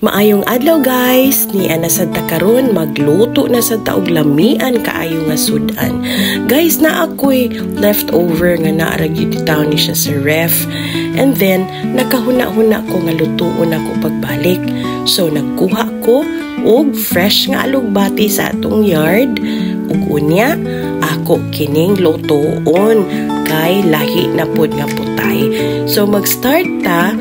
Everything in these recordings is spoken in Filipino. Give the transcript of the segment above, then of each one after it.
Maayong adlaw guys, ni ana sad ta karon magluto na sad ta og lamian kaayo nga sudan. Guys, na ako'y leftover nga naara gyud taon ni siya sa ref. And then nakahuna-huna ko nga lutuon ako pagbalik. So nagkuha ko og fresh nga alugbati sa atong yard. Ug unya ako kining lutoon kay lahi na pud nga putay. So mag-start ta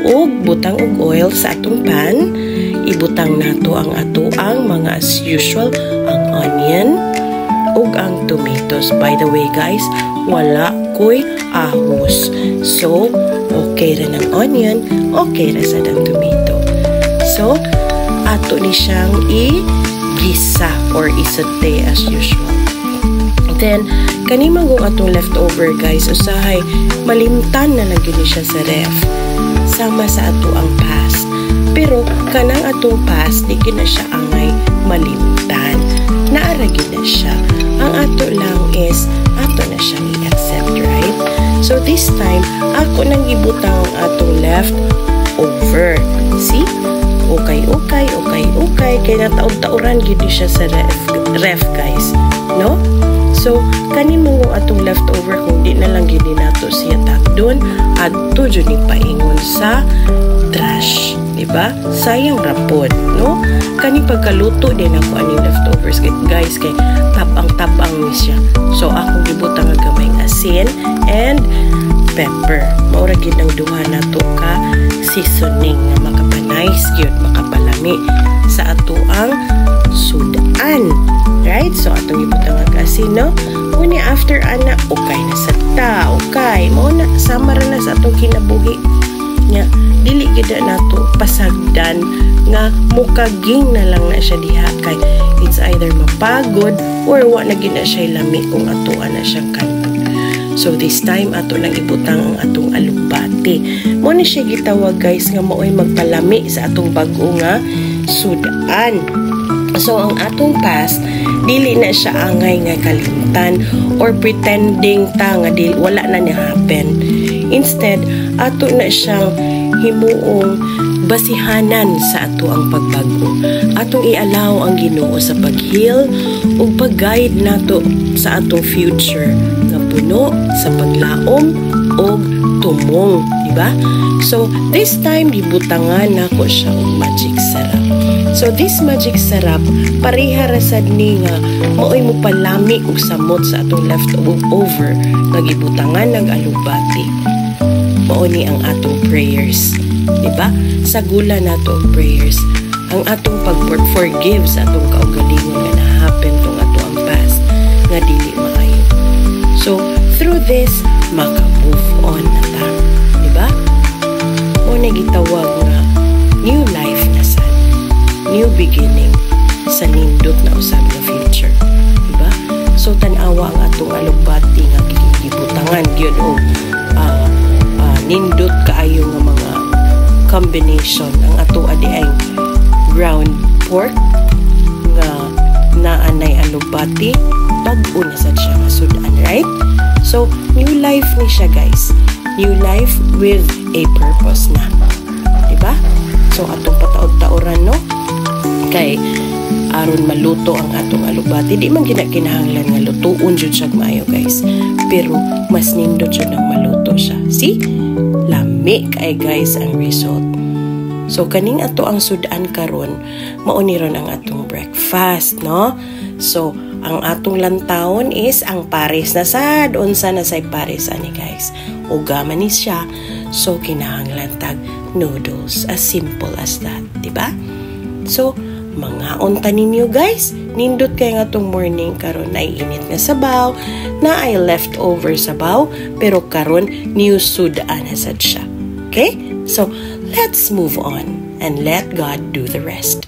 og butang og oil sa atong pan. Ibutang nato ang atoang mga as usual, ang onion ug ang tomatoes. By the way guys, wala ko'y ahos. So, okay ra ng onion, okay ra sa ng tomato. So, ato ni siyang i-gisa or i-saute as usual. Then, kanimang kung atong leftover guys, usahay malimtan na lagi ni siya sa ref. Sama sa ato ang past. Pero kanang atong past di na siya angay malimtan. Naaragin na siya. Ang ato lang is ato na siyang i-accept, right? So this time ako nang ibutang ang atong left over. See? Okay kay nataog-tauran gid siya sa ref guys, no? So kanimo kung atong leftover kung di na lang gid nato siya takdon adto jud ni paingon sa trash, di ba? Sayang rapod, no? Kani pagkaluto din ako ani leftovers guys kay tabang ni siya. So ako gibutang nga gamay asin and pepper. Mao ra gid ang duha nato ka seasoning nga makapanais gyud, makapalami sa ato ang sudan. Right? So atong gibutang nga asin, no? Uni after ana okay na sa ta, okay. Mao na sama ra na sa atong kinabuhi. Nya dili gid nato pasagdan nga mukaging na lang na siya diha kay it's either mapagod or wa na gid na siya lami kung atoan na siyang kanto. So this time ato nang ibutang ang atong alugbati. Mo ni siya gitawag guys nga maoy magpalami sa atong bag-o nga sudan. So ang atong past dili na siya angay nga kalimtan or pretending ta nga dili wala na niya happen. Instead, ato na siyang himuong basihanan sa ato ang pagbago. Atong i-allow ang Ginoo sa pag-heal ug pag-guide nato sa atong future nga puno sa paglaom ug tumong, di ba? So, this time gibutangan nako siya og magic sarap. So, this magic sarap pareha ra sad ni nga maoy mo palami og samot sa atong leftover nga gibutangan ng alugbati. Mao ni ang atong prayers, di ba? Sa gula nato ang prayers, ang atong pag-forgive sa atong kaugalingon nga na-happen tong ato ang past nga dili maayo. So, through this, maka-move on na ta, di ba? Mao na gitawag nga new life na sad, new beginning sa nindot na usab nga future, di ba? So, tan-awa ang atong alugbati nga gibutangan gyud og nindot kaayo nga mga combination. Ang ato adi ay ground pork nga naanay alugbati, bag-o na sad siya nga sudan, right? So new life ni siya guys, new life with a purpose na, diba? So atong pataod-taoran, no? Kay aron maluto ang atong alugbati, di man kinahanglan nga lutuon jud siya maayo guys, pero mas nindot jud nang maluto siya. See? Lami kay guys ang result. So kaning ato ang sudan karon, mao ni ron ang atong breakfast, no? So ang atong lantawon is ang pares na sad. Unsa na say pares ani guys? Ugaman ni siya. So kinahanglan tag noodles, as simple as that, di ba? So mga unta ninyo guys, nindot kay nga tong morning karon ay init nga sabaw, na ay leftover sabaw, pero karon new sudan na sad siya. Okay? So let's move on and let God do the rest.